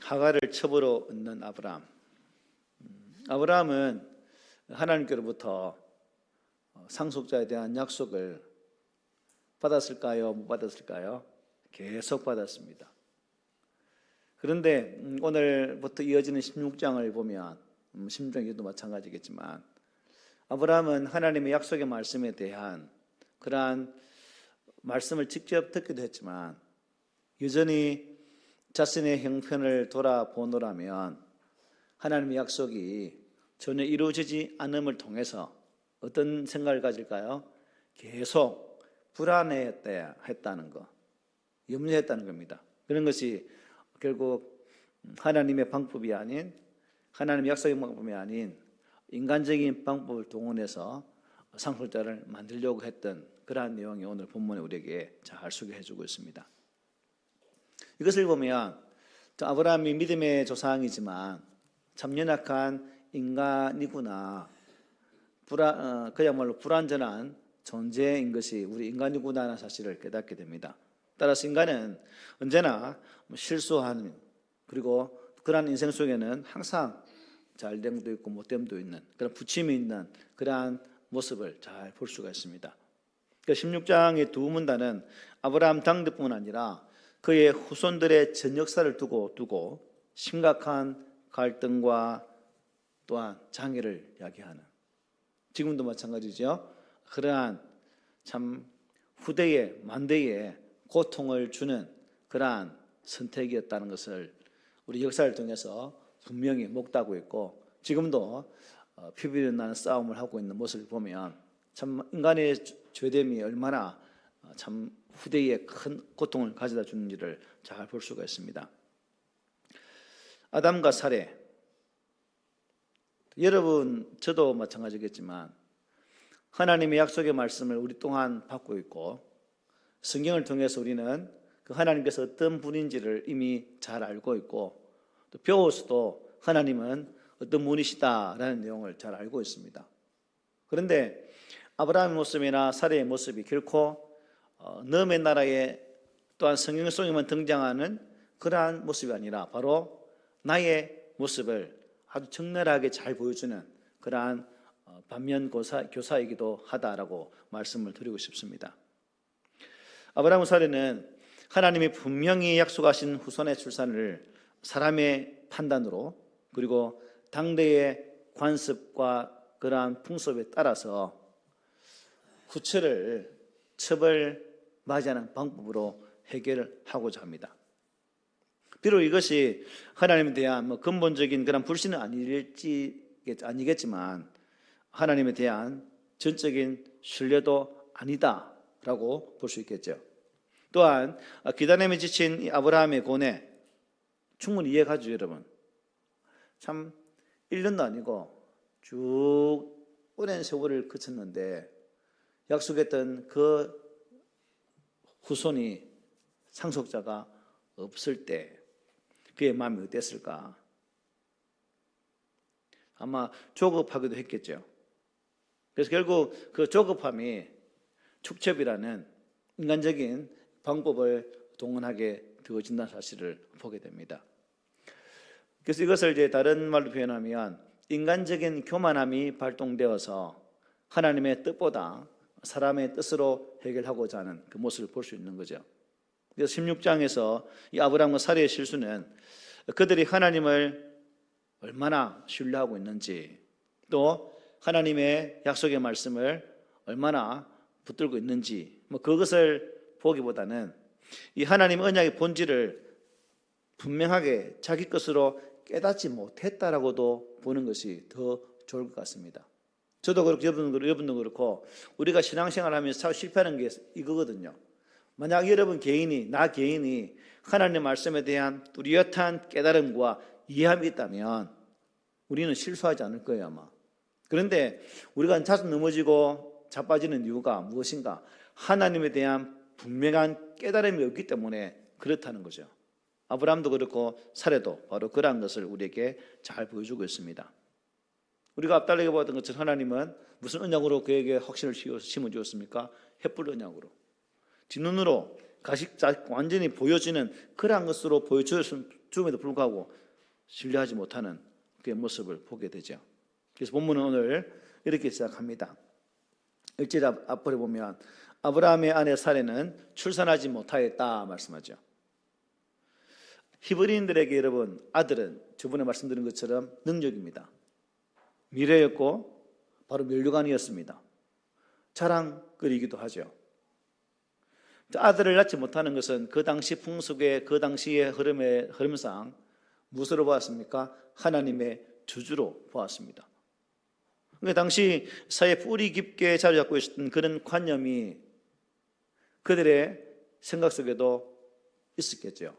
하갈을 첩으로 얻는 아브라함. 아브라함은 하나님께로부터 상속자에 대한 약속을 받았을까요? 못 받았을까요? 계속 받았습니다. 그런데 오늘부터 이어지는 16장을 보면 16장에도 마찬가지겠지만 아브라함은 하나님의 약속의 말씀에 대한 그러한 말씀을 직접 듣기도 했지만 여전히 자신의 형편을 돌아보노라면 하나님의 약속이 전혀 이루어지지 않음을 통해서 어떤 생각을 가질까요? 계속 불안해했다는 것, 염려했다는 겁니다. 그런 것이 결국 하나님의 방법이 아닌, 하나님의 약속의 방법이 아닌 인간적인 방법을 동원해서 상속자를 만들려고 했던 그러한 내용이 오늘 본문에 우리에게 잘 소개해주고 있습니다. 이것을 보면 아브라함이 믿음의 조상이지만 참 연약한 인간이구나, 그야말로 불완전한 존재인 것이 우리 인간이구나라는 사실을 깨닫게 됩니다. 따라서 인간은 언제나 실수하는, 그리고 그러한 인생 속에는 항상 잘됨도 있고 못됨도 있는 그런 부침이 있는 그러한 모습을 잘 볼 수가 있습니다. 16장의 두 문단은 아브라함 당대뿐 아니라 그의 후손들의 전 역사를 두고 심각한 갈등과 또한 장애를 야기하는, 지금도 마찬가지죠. 그러한 참 후대에 만대에 고통을 주는 그러한 선택이었다는 것을 우리 역사를 통해서 분명히 목도하고 있고, 지금도 피비린 나는 싸움을 하고 있는 모습을 보면 참 인간의 죄됨이 얼마나 참 후대에 큰 고통을 가져다 주는지를 잘 볼 수가 있습니다. 아담과 사례, 여러분 저도 마찬가지겠지만 하나님의 약속의 말씀을 우리 또한 받고 있고, 성경을 통해서 우리는 그 하나님께서 어떤 분인지를 이미 잘 알고 있고, 또 배워서도 하나님은 어떤 분이시다라는 내용을 잘 알고 있습니다. 그런데 아브라함의 모습이나 사례의 모습이 결코 너의 나라에 또한 성경 속에만 등장하는 그러한 모습이 아니라 바로 나의 모습을 아주 적나라하게 잘 보여주는 그러한 반면 교사이기도 하다라고 말씀을 드리고 싶습니다. 아브라함 사례는 하나님이 분명히 약속하신 후손의 출산을 사람의 판단으로, 그리고 당대의 관습과 그러한 풍습에 따라서 후처를 첩을 맞이하는 방법으로 해결하고자 합니다. 비록 이것이 하나님에 대한 근본적인 그런 불신은 아니겠지만 하나님에 대한 전적인 신뢰도 아니다라고 볼 수 있겠죠. 또한 기다림에 지친 이 아브라함의 고뇌 충분히 이해가죠, 여러분. 참 1년도 아니고 쭉 오랜 세월을 거쳤는데 약속했던 그 후손이, 상속자가 없을 때 그의 마음이 어땠을까? 아마 조급하기도 했겠죠. 그래서 결국 그 조급함이 축첩이라는 인간적인 방법을 동원하게 되어진다는 사실을 보게 됩니다. 그래서 이것을 이제 다른 말로 표현하면 인간적인 교만함이 발동되어서 하나님의 뜻보다 사람의 뜻으로 해결하고자 하는 그 모습을 볼 수 있는 거죠. 그래서 16장에서 이 아브라함과 사례의 실수는 그들이 하나님을 얼마나 신뢰하고 있는지, 또 하나님의 약속의 말씀을 얼마나 붙들고 있는지 그것을 보기보다는 이 하나님 언약의 본질을 분명하게 자기 것으로 깨닫지 못했다라고도 보는 것이 더 좋을 것 같습니다. 저도 그렇고 여러분도 그렇고 우리가 신앙생활하면서 참 실패하는 게 이거거든요. 만약 여러분 개인이, 나 개인이 하나님의 말씀에 대한 뚜렷한 깨달음과 이해함이 있다면 우리는 실수하지 않을 거예요, 아마. 그런데 우리가 자주 넘어지고 자빠지는 이유가 무엇인가? 하나님에 대한 분명한 깨달음이 없기 때문에 그렇다는 거죠. 아브라함도 그렇고 사례도 바로 그러한 것을 우리에게 잘 보여주고 있습니다. 우리가 앞달리게 보았던 것처럼 하나님은 무슨 언약으로 그에게 확신을 심어주었습니까? 횃불 언약으로. 뒷눈으로 완전히 보여지는 그러한 것으로 보여주었을 죽음에도 불구하고 신뢰하지 못하는 그의 모습을 보게 되죠. 그래서 본문은 오늘 이렇게 시작합니다. 1절 앞으로 보면 아브라함의 아내 사레는 출산하지 못하였다 말씀하죠. 히브리인들에게 여러분 아들은 저번에 말씀드린 것처럼 능력입니다. 미래였고 바로 멸류관이었습니다. 자랑거리이기도 하죠. 아들을 낳지 못하는 것은 그 당시 풍속의 그 당시의 흐름상 무엇으로 보았습니까? 하나님의 저주로 보았습니다. 그러니까 당시 사회에 뿌리 깊게 자리 잡고 있었던 그런 관념이 그들의 생각 속에도 있었겠죠.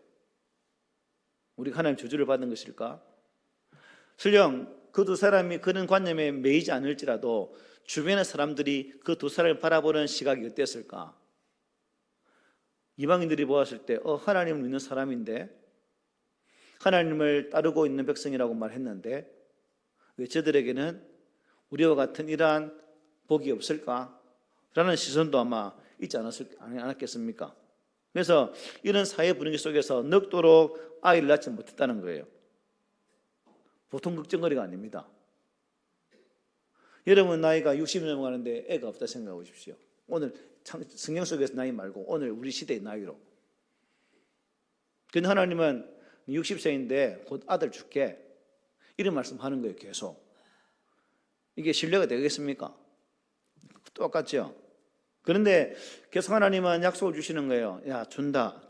우리가 하나님 저주를 받는 것일까? 설령 그 두 사람이 그런 관념에 매이지 않을지라도 주변의 사람들이 그 두 사람을 바라보는 시각이 어땠을까? 이방인들이 보았을 때 하나님을 믿는 사람인데 하나님을 따르고 있는 백성이라고 말했는데 왜 저들에게는 우리와 같은 이러한 복이 없을까? 라는 시선도 아마 있지 않았겠습니까? 그래서 이런 사회 분위기 속에서 넉도록 아이를 낳지 못했다는 거예요. 보통 걱정거리가 아닙니다. 여러분 나이가 60이 넘어가는데 애가 없다 생각해 보십시오. 오늘 성경 속에서 나이 말고 오늘 우리 시대의 나이로. 근데 하나님은 60세인데 곧 아들 줄게 이런 말씀하는 거예요. 계속. 이게 신뢰가 되겠습니까? 똑같죠. 그런데 계속 하나님은 약속을 주시는 거예요. 야 준다.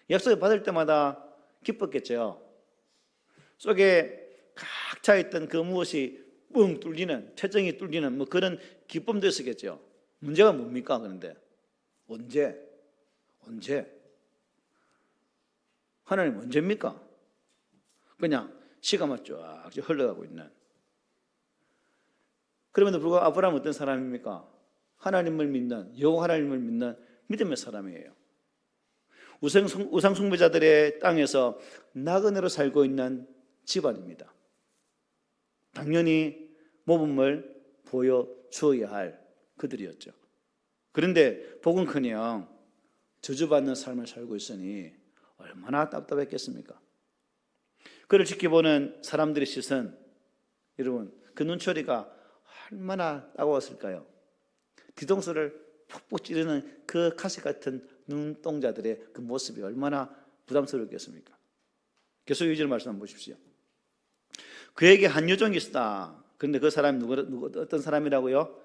약속을 받을 때마다 기뻤겠죠. 속에 각 차있던 그 무엇이 뻥 뚫리는, 채정이 뚫리는 뭐 그런 기쁨도 있었겠죠. 문제가 뭡니까? 그런데 언제? 하나님 언제입니까? 그냥 시간만 쫙 흘러가고 있는. 그럼에도 불구하고 아브라함은 어떤 사람입니까? 하나님을 믿는, 여호와 하나님을 믿는 믿음의 사람이에요. 우상 숭배자들의 땅에서 나그네로 살고 있는 집안입니다. 당연히 모범을 보여주어야 할 그들이었죠. 그런데 복은커녕 저주받는 삶을 살고 있으니 얼마나 답답했겠습니까? 그를 지켜보는 사람들의 시선, 여러분 그 눈초리가 얼마나 따가웠을까요? 뒤통수를 푹푹 찌르는 그 가시 같은 눈동자들의 그 모습이 얼마나 부담스럽겠습니까? 계속 2절 말씀 한번 보십시오. 그에게 한 여종이 있었다. 그런데 그 사람이 어떤 사람이라고요?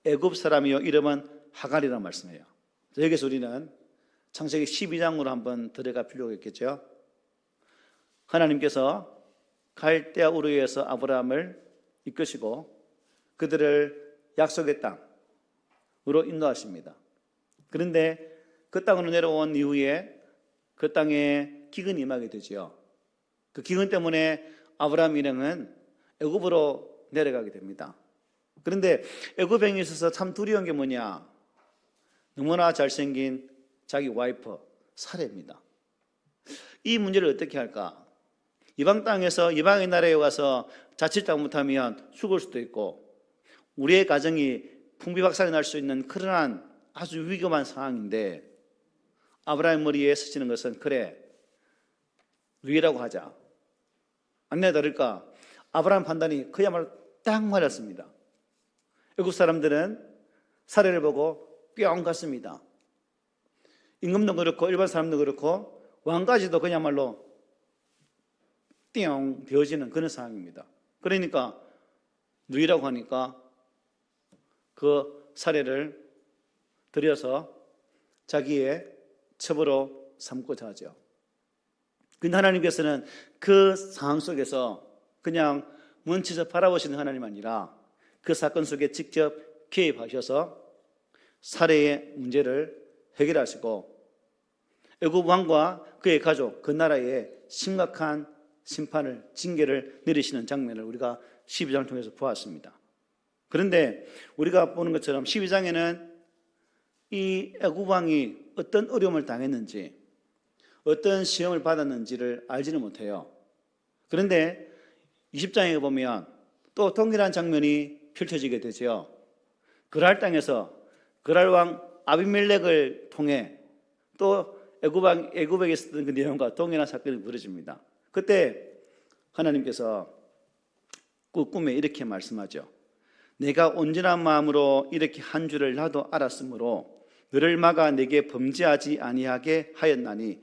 애굽 사람이요 이름은 하갈이라는 말씀이에요. 여기서 우리는 창세기 12장으로 한번 들어갈 필요가 있겠죠. 하나님께서 갈대아 우르에서 아브라함을 이끄시고 그들을 약속의 땅으로 인도하십니다. 그런데 그 땅으로 내려온 이후에 그 땅에 기근이 임하게 되죠. 그 기근 때문에 아브라함 일행은 애굽으로 내려가게 됩니다. 그런데 애굽에 있어서 참 두려운 게 뭐냐? 너무나 잘생긴 자기 와이프 사레입니다. 이 문제를 어떻게 할까? 이방 땅에서 이방의 나라에 와서 자칫 잘못하면 죽을 수도 있고 우리의 가정이 풍비박산이 날 수 있는 그러한 아주 위험한 상황인데 아브라함 머리에 스치는 것은 그래 누이라고 하자. 아니나 다를까 아브라함 판단이 그야말로 딱 맞았습니다. 애굽 사람들은 사례를 보고 뿅 갔습니다. 임금도 그렇고 일반 사람도 그렇고 왕까지도 그야말로 띵 되어지는 그런 상황입니다. 그러니까 누이라고 하니까 그 사례를 들여서 자기의 첩으로 삼고자 하죠. 그런데 하나님께서는 그 상황 속에서 그냥 멈춰서 바라보시는 하나님 아니라 그 사건 속에 직접 개입하셔서 사례의 문제를 해결하시고 애굽 왕과 그의 가족, 그 나라에 심각한 심판을, 징계를 내리시는 장면을 우리가 12장을 통해서 보았습니다. 그런데 우리가 보는 것처럼 12장에는 이 애굽 왕이 어떤 어려움을 당했는지 어떤 시험을 받았는지를 알지는 못해요. 그런데 20장에 보면 또 동일한 장면이 펼쳐지게 되죠. 그랄 땅에서 그랄 왕 아비멜렉을 통해 또 애굽에 있었던 그 내용과 동일한 사건이 벌어집니다. 그때 하나님께서 그 꿈에 이렇게 말씀하죠. 내가 온전한 마음으로 이렇게 한 줄을 나도 알았으므로 너를 막아 내게 범죄하지 아니하게 하였나니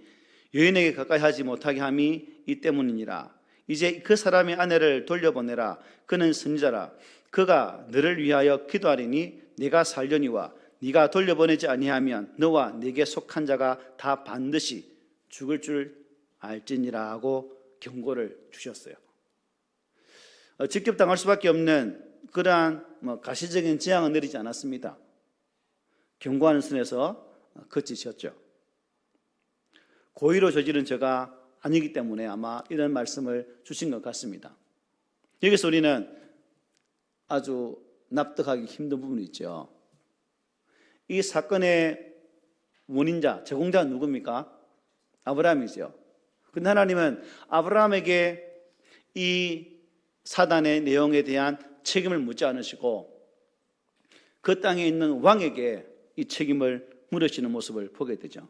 여인에게 가까이 하지 못하게 함이 이 때문이니라. 이제 그 사람의 아내를 돌려보내라. 그는 선지자라. 그가 너를 위하여 기도하리니 네가 살려니와 네가 돌려보내지 아니하면 너와 네게 속한 자가 다 반드시 죽을 줄 알지니라 하고 경고를 주셨어요. 직접 당할 수밖에 없는 그러한 가시적인 재앙은 내리지 않았습니다. 경고하는 선에서 그치셨죠. 고의로 저지른 죄가 아니기 때문에 아마 이런 말씀을 주신 것 같습니다. 여기서 우리는 아주 납득하기 힘든 부분이 있죠. 이 사건의 원인자, 제공자는 누굽니까? 아브라함이죠. 그런데 하나님은 아브라함에게 이 사단의 내용에 대한 책임을 묻지 않으시고 그 땅에 있는 왕에게 이 책임을 물으시는 모습을 보게 되죠.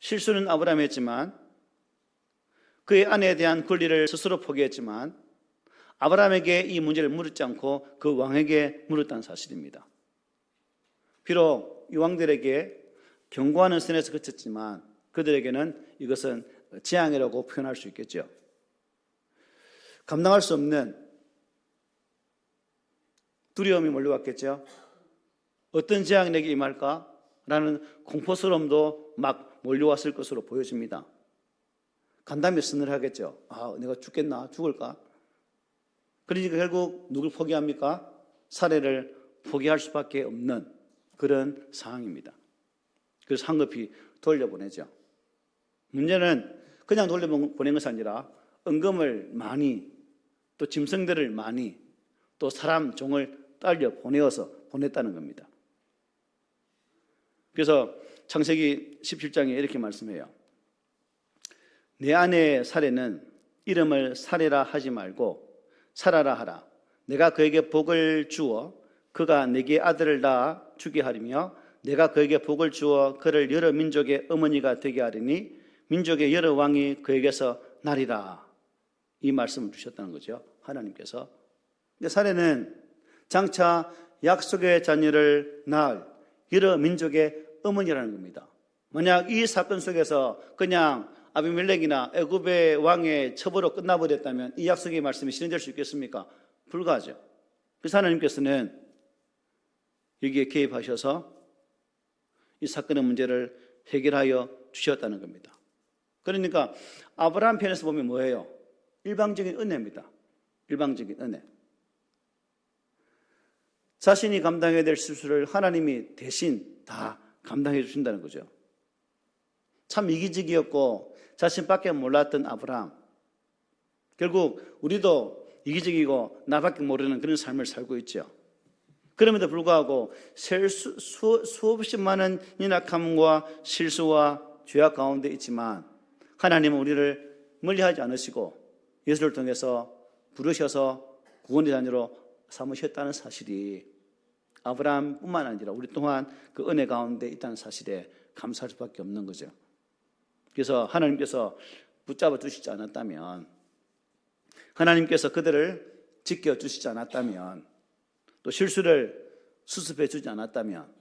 실수는 아브라함이 했지만 그의 아내에 대한 권리를 스스로 포기했지만 아브라함에게 이 문제를 물었지 않고 그 왕에게 물었다는 사실입니다. 비록 이 왕들에게 경고하는 선에서 그쳤지만 그들에게는 이것은 재앙이라고 표현할 수 있겠죠. 감당할 수 없는 두려움이 몰려왔겠죠. 어떤 재앙이 내게 임할까? 라는 공포스러움도 막 몰려왔을 것으로 보여집니다. 간담이 서늘하겠죠. 내가 죽겠나? 죽을까? 그러니까 결국 누굴 포기합니까? 사례를 포기할 수밖에 없는 그런 상황입니다. 그래서 황급히 돌려보내죠. 문제는 그냥 돌려보낸 것이 아니라 은금을 많이, 또 짐승들을 많이, 또 사람 종을 딸려 보냈다는 겁니다. 그래서 창세기 17장에 이렇게 말씀해요. 내 아내의 사례는 이름을 사례라 하지 말고 사라라 하라. 내가 그에게 복을 주어 그가 내게 아들을 낳아 주게 하리며 내가 그에게 복을 주어 그를 여러 민족의 어머니가 되게 하리니 민족의 여러 왕이 그에게서 나리라. 이 말씀을 주셨다는 거죠. 하나님께서. 근데 사례는 장차 약속의 자녀를 낳을 여러 민족의 어머니라는 겁니다. 만약 이 사건 속에서 그냥 아비멜렉이나 애굽의 왕의 처벌로 끝나버렸다면 이 약속의 말씀이 실현될 수 있겠습니까? 불가하죠. 그래서 하나님께서는 여기에 개입하셔서 이 사건의 문제를 해결하여 주셨다는 겁니다. 그러니까 아브라함 편에서 보면 뭐예요? 일방적인 은혜입니다. 일방적인 은혜. 자신이 감당해야 될 실수를 하나님이 대신 다 감당해 주신다는 거죠. 참 이기적이었고 자신밖에 몰랐던 아브라함. 결국 우리도 이기적이고 나밖에 모르는 그런 삶을 살고 있죠. 그럼에도 불구하고 수없이 많은 연약함과 실수와 죄악 가운데 있지만 하나님은 우리를 멀리하지 않으시고 예수를 통해서 부르셔서 구원의 자녀로 삼으셨다는 사실이 아브라함뿐만 아니라 우리 또한 그 은혜 가운데 있다는 사실에 감사할 수밖에 없는 거죠. 그래서 하나님께서 붙잡아 주시지 않았다면, 하나님께서 그들을 지켜주시지 않았다면, 또 실수를 수습해 주지 않았다면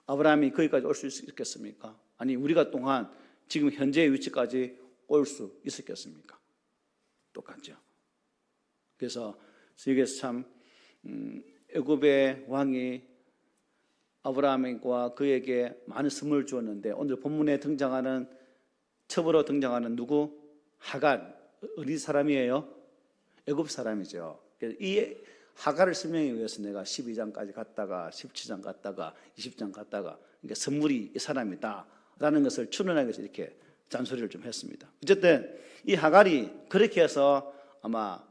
아브라함이 거기까지 올 수 있겠습니까? 아니 우리가 또한 지금 현재의 위치까지 올 수 있었겠습니까? 똑같죠. 그래서 여기에서 참 애굽의 왕이 아브라함과 그에게 많은 선물을 주었는데 오늘 본문에 등장하는 첩으로 등장하는 누구? 하갈. 어디 사람이에요? 애굽 사람이죠. 이 하갈을 설명하기 위해서 내가 12장까지 갔다가 17장 갔다가 20장 갔다가 그러니까 선물이 이 사람이다라는 것을 추론하기 위해서 이렇게 잔소리를 좀 했습니다. 어쨌든 이 하갈이 그렇게 해서 아마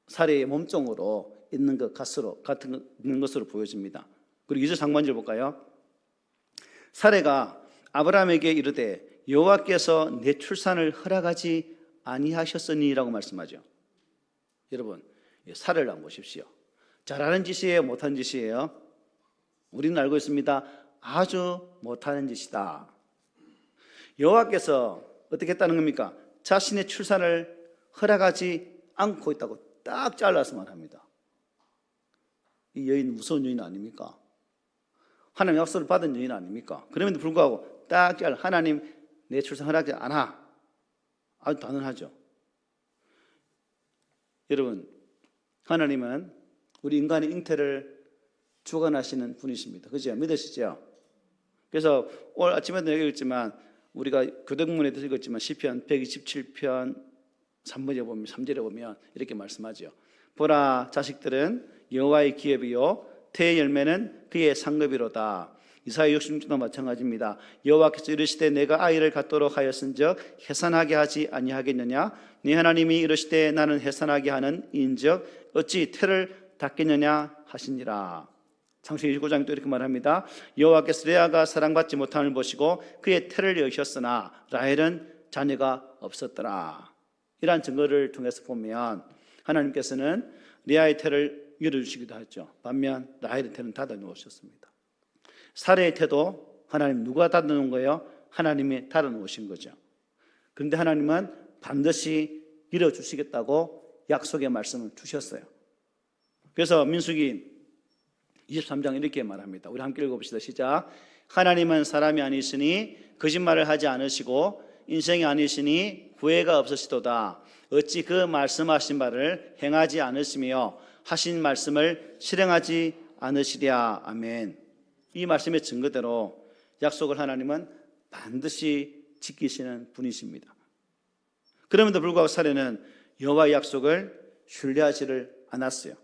사례의 몸종으로 있는 것 같은 것으로 보여집니다. 그리고 2절 상반절 볼까요? 사례가 아브라함에게 이르되 여호와께서 내 출산을 허락하지 아니하셨으니라고 말씀하죠. 여러분 사례를 한번 보십시오. 잘하는 짓이에요? 못하는 짓이에요? 우리는 알고 있습니다. 아주 못하는 짓이다. 여호와께서 어떻게 했다는 겁니까? 자신의 출산을 허락하지 않고 있다고 딱 잘라서 말합니다. 이 여인 무서운 여인 아닙니까? 하나님 약속을 받은 여인 아닙니까? 그럼에도 불구하고 딱 잘라. 하나님 내 출산 허락하지 않아. 아주 단언하죠. 여러분, 하나님은 우리 인간의 잉태를 주관하시는 분이십니다. 그죠? 믿으시죠? 그래서 오늘 아침에도 얘기했지만 우리가 교대문에도 읽었지만 시편 127편 3절에 보면 이렇게 말씀하죠. 보라, 자식들은 여호와의 기업이요 태의 열매는 그의 상급이로다. 이사야 66장도 마찬가지입니다. 여호와께서 이르시되 내가 아이를 갖도록 하였은즉 해산하게 하지 아니하겠느냐? 네 하나님이 이르시되 나는 해산하게 하는 이인즉 어찌 태를 닫겠느냐 하시니라. 창세기 29장 또 이렇게 말합니다. 여호와께서 레아가 사랑받지 못함을 보시고 그의 태를 여기셨으나 라헬은 자녀가 없었더라. 이러한 증거를 통해서 보면 하나님께서는 레아의 태를 열어주시기도 하죠. 반면 라헬의 태는 닫아놓으셨습니다. 사례의 태도 하나님 누가 닫아놓은 거예요? 하나님이 닫아놓으신 거죠. 그런데 하나님은 반드시 열어주시겠다고 약속의 말씀을 주셨어요. 그래서 민수기 23장 이렇게 말합니다. 우리 함께 읽어봅시다. 시작. 하나님은 사람이 아니시니 거짓말을 하지 않으시고 인생이 아니시니 후회가 없으시도다. 어찌 그 말씀하신 바를 행하지 않으시며 하신 말씀을 실행하지 않으시랴. 아멘. 이 말씀의 증거대로 약속을 하나님은 반드시 지키시는 분이십니다. 그럼에도 불구하고 사례는 여호와의 약속을 신뢰하지를 않았어요.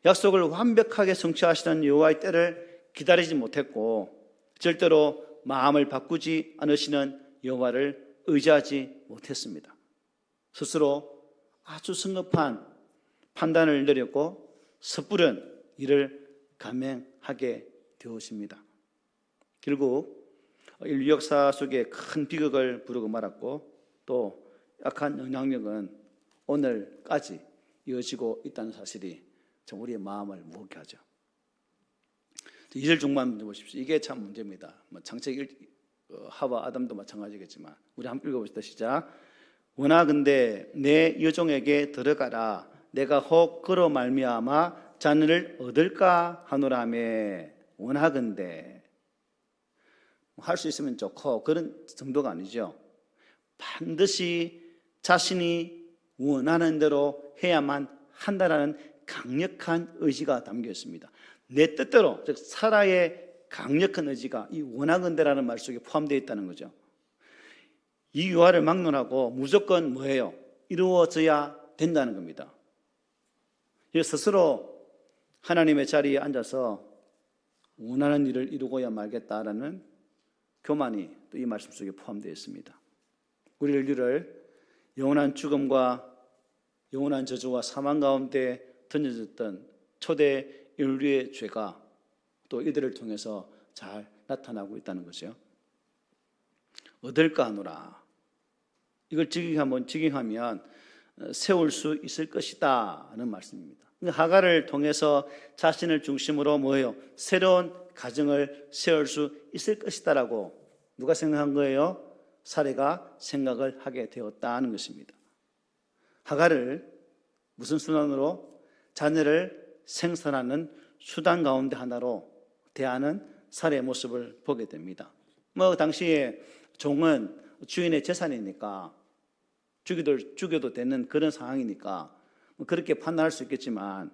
약속을 완벽하게 성취하시는 여호와의 때를 기다리지 못했고 절대로 마음을 바꾸지 않으시는 여호와를 의지하지 못했습니다. 스스로 아주 성급한 판단을 내렸고 섣부른 일을 감행하게 되었습니다. 결국 인류 역사 속에 큰 비극을 부르고 말았고 또 약한 영향력은 오늘까지 이어지고 있다는 사실이 참 우리의 마음을 무겁게 하죠. 2절 중반 보십시오. 이게 참 문제입니다. 창세기 하와 아담도 마찬가지겠지만 우리 함께 읽어봅시다. 시작. 원하건대 내 여종에게 들어가라. 내가 혹 그로 말미암아 자녀를 얻을까 하노라며. 원하건대 할 수 있으면 좋고 그런 정도가 아니죠. 반드시 자신이 원하는 대로 해야만 한다라는 강력한 의지가 담겨 있습니다. 내 뜻대로, 즉 사라의 강력한 의지가 이 원하건대라는 말 속에 포함되어 있다는 거죠. 이 유아를 막론하고 무조건 뭐예요? 이루어져야 된다는 겁니다. 스스로 하나님의 자리에 앉아서 원하는 일을 이루고야 말겠다라는 교만이 또 이 말씀 속에 포함되어 있습니다. 우리 인류를 영원한 죽음과 영원한 저주와 사망 가운데 던져졌던 초대 인류의 죄가 또 이들을 통해서 잘 나타나고 있다는 거죠. 얻을까 하노라. 이걸 직행하면 세울 수 있을 것이다 하는 말씀입니다. 하갈을 통해서 자신을 중심으로 뭐예요? 새로운 가정을 세울 수 있을 것이다라고 누가 생각한 거예요? 사례가 생각을 하게 되었다는 것입니다. 하갈을 무슨 수단으로? 자녀를 생산하는 수단 가운데 하나로 대하는 사례의 모습을 보게 됩니다. 당시에 종은 주인의 재산이니까 죽여도 되는 그런 상황이니까 그렇게 판단할 수 있겠지만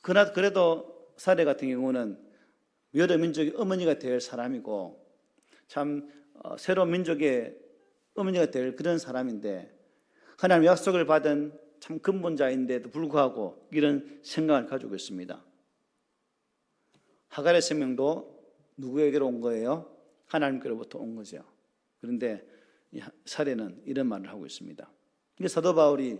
그래도 사례 같은 경우는 여러 민족의 어머니가 될 사람이고 참 새로운 민족의 어머니가 될 그런 사람인데 하나님 약속을 받은 참 근본자인데도 불구하고 이런 생각을 가지고 있습니다. 하갈의 생명도 누구에게로 온 거예요? 하나님께로부터 온 거죠. 그런데 이 사례는 이런 말을 하고 있습니다. 이게 사도 바울이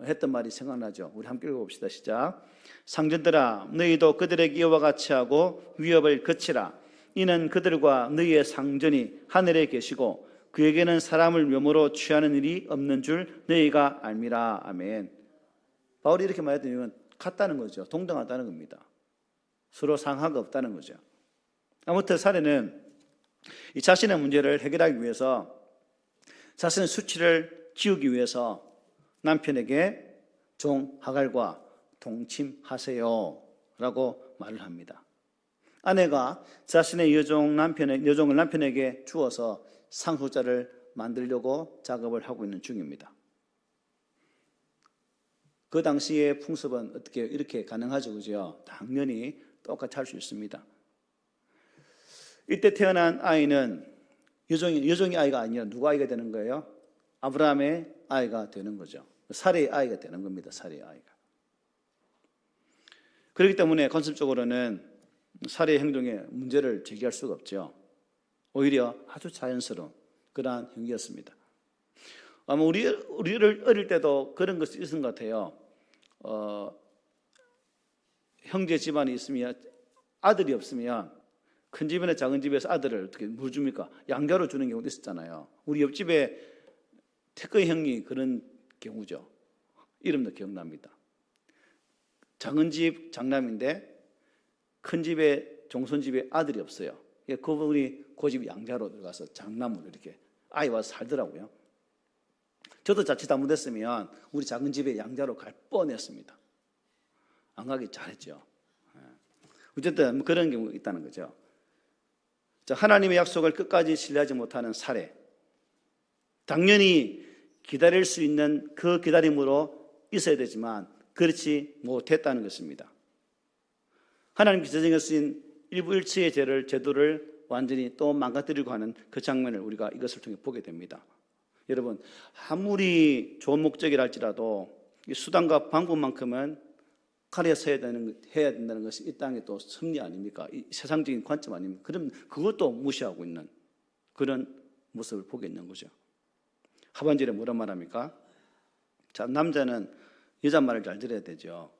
했던 말이 생각나죠. 우리 함께 읽어봅시다. 시작. 상전들아 너희도 그들에게 이와 같이 하고 위협을 거치라. 이는 그들과 너희의 상전이 하늘에 계시고 그에게는 사람을 묘모로 취하는 일이 없는 줄 너희가 알미라. 아멘. 바울이 이렇게 말했던 이유는 같다는 거죠. 동등하다는 겁니다. 서로 상하가 없다는 거죠. 아무튼 사례는 이 자신의 문제를 해결하기 위해서 자신의 수치를 지우기 위해서 남편에게 종 하갈과 동침하세요 라고 말을 합니다. 아내가 자신의 여종을 남편에게 주어서 상속자를 만들려고 작업을 하고 있는 중입니다. 그 당시의 풍습은 어떻게 이렇게 가능하죠, 그죠? 당연히 똑같이 할 수 있습니다. 이때 태어난 아이는 여종의 아이가 아니라 누가 아이가 되는 거예요? 아브라함의 아이가 되는 거죠. 사레의 아이가 되는 겁니다. 사레의 아이가. 그렇기 때문에 컨셉적으로는 사레의 행동에 문제를 제기할 수가 없죠. 오히려 아주 자연스러운 그러한 행위였습니다. 아마 우리를 어릴 때도 그런 것이 있은 것 같아요. 형제 집안이 있으면 아들이 없으면 큰 집이나 작은 집에서 아들을 어떻게 뭘 줍니까? 양자로 주는 경우도 있었잖아요. 우리 옆집에 태권이 형이 그런 경우죠. 이름도 기억납니다. 작은 집 장남인데 큰 집에 종손집에 아들이 없어요. 그분이 그 집 양자로 들어가서 장남으로 이렇게 아이 와서 살더라고요. 저도 자칫 잘못했으면 우리 작은 집에 양자로 갈 뻔했습니다. 안 가기 잘했죠. 어쨌든 그런 경우가 있다는 거죠. 자, 하나님의 약속을 끝까지 신뢰하지 못하는 사례. 당연히 기다릴 수 있는 그 기다림으로 있어야 되지만 그렇지 못했다는 것입니다. 하나님께서 정하신 일부일치의 제도를 완전히 또 망가뜨리고 하는 그 장면을 우리가 이것을 통해 보게 됩니다. 여러분, 아무리 좋은 목적이라 할지라도 이 수단과 방법만큼은 가려서 해야 된다는 것이 이 땅의 또 섭리 아닙니까? 이 세상적인 관점 아닙니까? 그럼 그것도 무시하고 있는 그런 모습을 보게 있는 거죠. 하반절에 뭐란 말합니까? 자, 남자는 여자 말을 잘 들어야 되죠.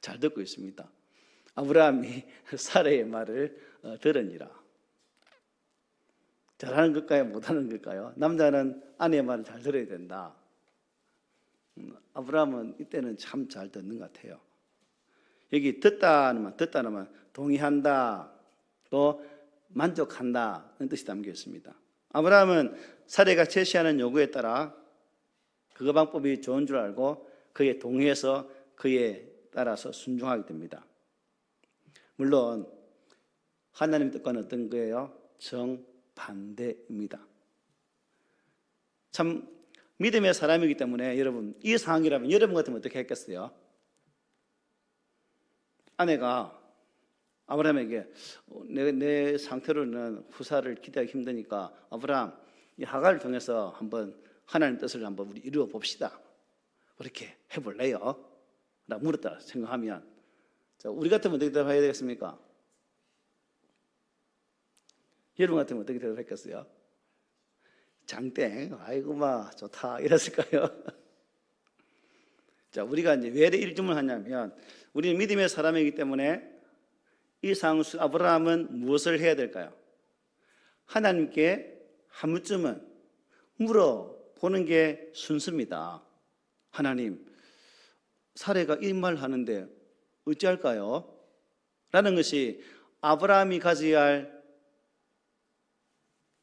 잘 듣고 있습니다. 아브라함이 사라의 말을 들으니라. 잘하는 걸까요? 못하는 걸까요? 남자는 아내의 말을 잘 들어야 된다. 아브라함은 이때는 참 잘 듣는 것 같아요. 여기 듣다는 말 동의한다, 또 만족한다 는 뜻이 담겨 있습니다. 아브라함은 사례가 제시하는 요구에 따라 그 방법이 좋은 줄 알고 그에 동의해서 그에 따라서 순종하게 됩니다. 물론 하나님 뜻과는 어떤 거예요? 정반대입니다. 참 믿음의 사람이기 때문에 여러분, 이 상황이라면 여러분 같으면 어떻게 했겠어요? 아내가 아브라함에게 내 상태로는 후사를 기대하기 힘드니까 아브라함, 이 하갈을 통해서 한번 하나님 뜻을 한번 우리 이루어 봅시다. 그렇게 해볼래요? 라고 물었다 생각하면, 자, 우리 같으면 어떻게 대답해야 되겠습니까? 여러분 같으면 어떻게 대답했겠어요? 장땡, 아이고 마 좋다 이랬을까요? 자, 우리가 이제 왜 이 질문을 하냐면, 우리는 믿음의 사람이기 때문에 이 상황 속 아브라함은 무엇을 해야 될까요? 하나님께 한 번쯤은 물어보는 게 순서입니다. 하나님, 사례가 이 말 하는데 어찌할까요? 라는 것이 아브라함이 가져야 할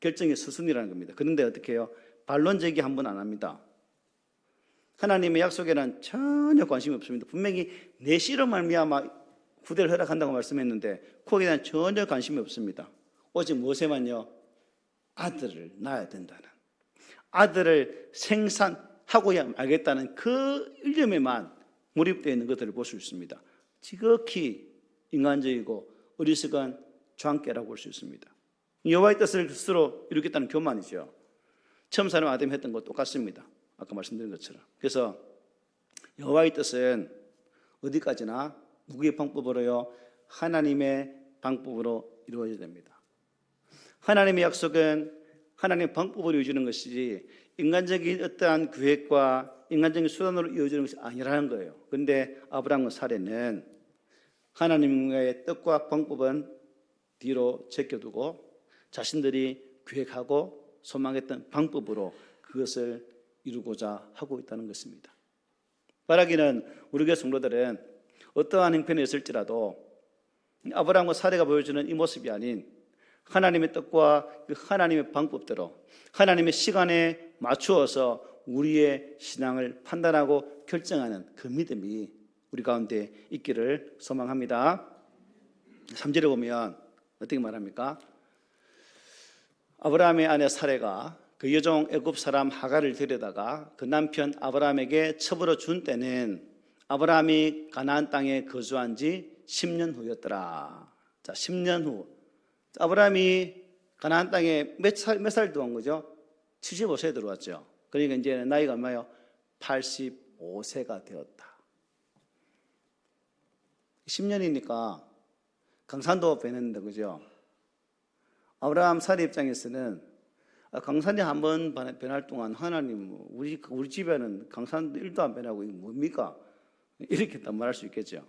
결정의 수순이라는 겁니다. 그런데 어떻게 해요? 반론 제기 한 번 안 합니다. 하나님의 약속에는 전혀 관심이 없습니다. 분명히 내 씨로 말미암아 후대를 허락한다고 말씀했는데 거기에 대한 전혀 관심이 없습니다. 오직 무엇에만요? 아들을 낳아야 된다는, 아들을 생산하고야 말겠다는 그 일념에만 몰입되어 있는 것들을 볼 수 있습니다. 지극히 인간적이고 어리석은 좌안깨라고 볼 수 있습니다. 여호와의 뜻을 스스로 이루겠다는 교만이죠. 처음 사람 아담이 했던 것 똑같습니다. 아까 말씀드린 것처럼. 그래서 여호와의 뜻은 어디까지나 누구의 방법으로요? 하나님의 방법으로 이루어져야 됩니다. 하나님의 약속은 하나님의 방법으로 이루어지는 것이지 인간적인 어떠한 계획과 인간적인 수단으로 이루어지는 것이 아니라는 거예요. 그런데 아브라함과 사례는 하나님의 뜻과 방법은 뒤로 제껴두고 자신들이 계획하고 소망했던 방법으로 그것을 이루고자 하고 있다는 것입니다. 말하기는 우리 교회 성도들은 어떠한 형편이 있을지라도 아브라함과 사례가 보여주는 이 모습이 아닌 하나님의 뜻과 그 하나님의 방법대로 하나님의 시간에 맞추어서 우리의 신앙을 판단하고 결정하는 그 믿음이 우리 가운데 있기를 소망합니다. 3절에 보면 어떻게 말합니까? 아브라함의 아내 사레가 그 여종 애굽 사람 하갈을 데려다가 그 남편 아브라함에게 첩으로 준 때는 아브라함이 가나안 땅에 거주한 지 10년 후였더라. 자, 10년 후. 아브라함이 가나안 땅에 몇 살 들어온 거죠? 75세에 들어왔죠. 그러니까 이제 나이가 얼마요? 85세가 되었다. 10년이니까 강산도 변했는데, 그죠? 아브라함 사례 입장에서는 강산이 한 번 변할 동안 하나님, 우리 집에는 강산 1도 안 변하고 이게 뭡니까? 이렇게 말할 수 있겠죠.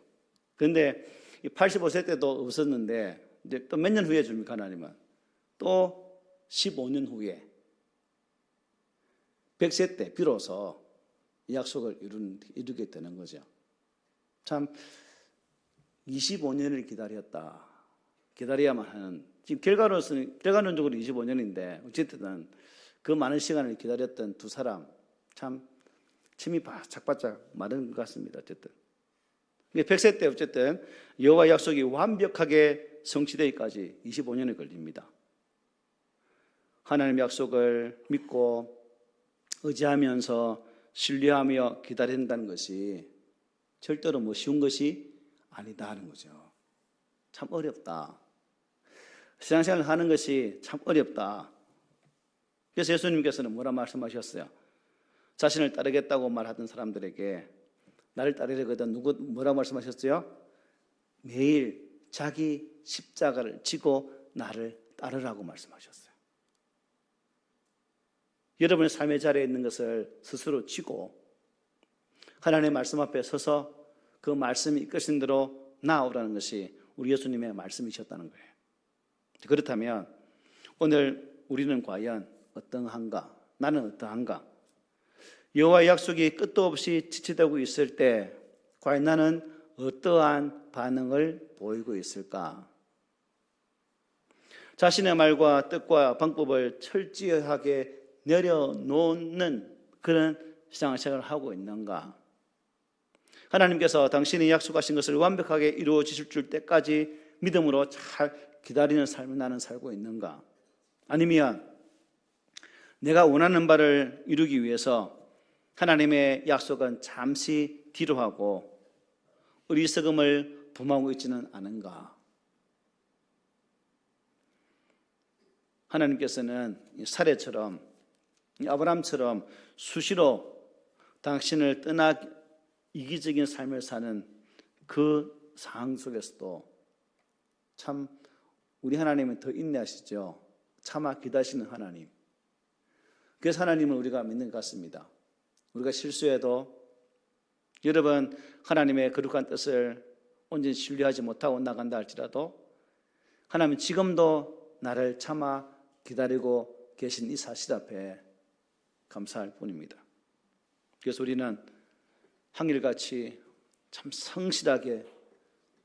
그런데 85세 때도 없었는데 이제 또 몇 년 후에 줍니까? 하나님은 또 15년 후에 100세 때 비로소 이 약속을 이루게 되는 거죠. 참 25년을 기다려야만 하는, 지금 결과론적으로 25년인데 어쨌든 그 많은 시간을 기다렸던 두 사람, 참 침이 바짝바짝 마른 것 같습니다. 어쨌든 100세 때 어쨌든 여호와 약속이 완벽하게 성취되기까지 25년이 걸립니다. 하나님의 약속을 믿고 의지하면서 신뢰하며 기다린다는 것이 절대로 뭐 쉬운 것이 아니다 하는 거죠. 참 어렵다. 신앙생활을 하는 것이 참 어렵다. 그래서 예수님께서는 뭐라 말씀하셨어요? 자신을 따르겠다고 말하던 사람들에게 나를 따르려거든 뭐라고 말씀하셨어요? 매일 자기 십자가를 지고 나를 따르라고 말씀하셨어요. 여러분의 삶의 자리에 있는 것을 스스로 지고 하나님의 말씀 앞에 서서 그 말씀이 이끄신 대로 나아오라는 것이 우리 예수님의 말씀이셨다는 거예요. 그렇다면 오늘 우리는 과연 어떠한가? 나는 어떠한가? 여호와의 약속이 끝도 없이 지체되고 있을 때 과연 나는 어떠한 반응을 보이고 있을까? 자신의 말과 뜻과 방법을 철저하게 내려놓는 그런 신앙생활을 하고 있는가? 하나님께서 당신이 약속하신 것을 완벽하게 이루어 주실 줄 때까지 믿음으로 잘 기다리는 삶을 나는 살고 있는가? 아니면 내가 원하는 바를 이루기 위해서 하나님의 약속은 잠시 뒤로 하고 어리석음을 범하고 있지는 않은가? 하나님께서는 사례처럼 아브라함처럼 수시로 당신을 떠나 이기적인 삶을 사는 그 상황 속에서도 참 우리 하나님은 더 인내하시죠. 참아 기다리시는 하나님. 그래서 하나님을 우리가 믿는 것 같습니다. 우리가 실수해도 여러분 하나님의 거룩한 뜻을 온전히 신뢰하지 못하고 나간다 할지라도 하나님은 지금도 나를 참아 기다리고 계신 이 사실 앞에 감사할 뿐입니다. 그래서 우리는 한결같이 참 성실하게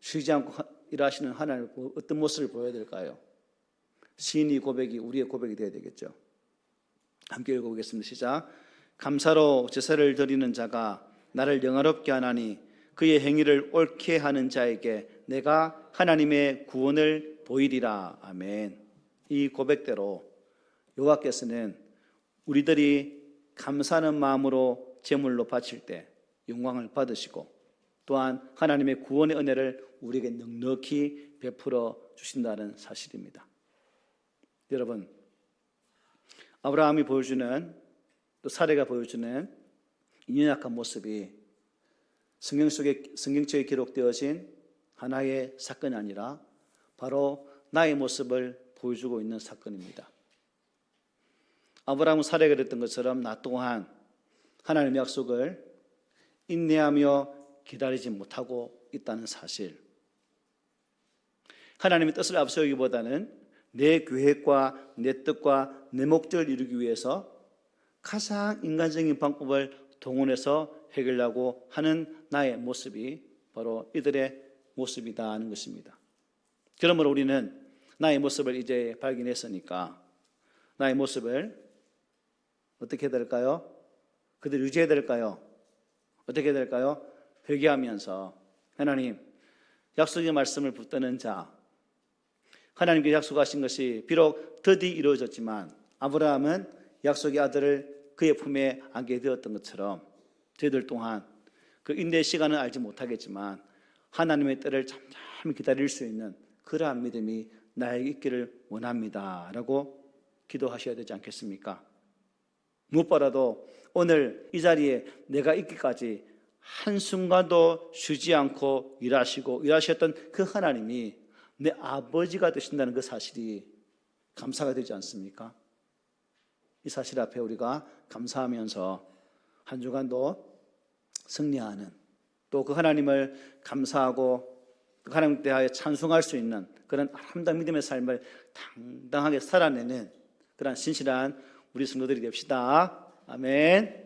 쉬지 않고 일하시는 하나님을 어떤 모습을 보여야 될까요? 시인의 고백이 우리의 고백이 되어야 되겠죠. 함께 읽어보겠습니다. 시작. 감사로 제사를 드리는 자가 나를 영화롭게 하나니 그의 행위를 옳게 하는 자에게 내가 하나님의 구원을 보이리라. 아멘. 이 고백대로 여호와께서는 우리들이 감사하는 마음으로 제물로 바칠 때 영광을 받으시고 또한 하나님의 구원의 은혜를 우리에게 넉넉히 베풀어 주신다는 사실입니다. 여러분, 아브라함이 보여주는 또 사례가 보여주는 이 연약한 모습이 성경책에 기록되어진 하나의 사건이 아니라 바로 나의 모습을 보여주고 있는 사건입니다. 아브라함은 사례가 됐던 것처럼 나 또한 하나님의 약속을 인내하며 기다리지 못하고 있다는 사실. 하나님의 뜻을 앞세우기보다는 내 계획과 내 뜻과 내 목적을 이루기 위해서 가장 인간적인 방법을 동원해서 해결하려고 하는 나의 모습이 바로 이들의 모습이다 하는 것입니다. 그러므로 우리는 나의 모습을 이제 발견했으니까 나의 모습을 어떻게 해야 될까요? 그대로 유지해야 될까요? 어떻게 해야 될까요? 회개하면서 하나님, 약속의 말씀을 붙드는 자, 하나님께 약속하신 것이 비록 드디 이루어졌지만 아브라함은 약속의 아들을 그의 품에 안게 되었던 것처럼 저희들 또한 그 인내의 시간은 알지 못하겠지만 하나님의 때를 잠잠히 기다릴 수 있는 그러한 믿음이 나에게 있기를 원합니다 라고 기도하셔야 되지 않겠습니까? 무엇보다도 오늘 이 자리에 내가 있기까지 한순간도 쉬지 않고 일하셨던 그 하나님이 내 아버지가 되신다는 그 사실이 감사가 되지 않습니까? 이 사실 앞에 우리가 감사하면서 한 주간도 승리하는, 또 그 하나님을 감사하고 그 하나님 대하여 찬송할 수 있는 그런 아름다운 믿음의 삶을 당당하게 살아내는 그런 신실한 우리 성도들이 됩시다. 아멘.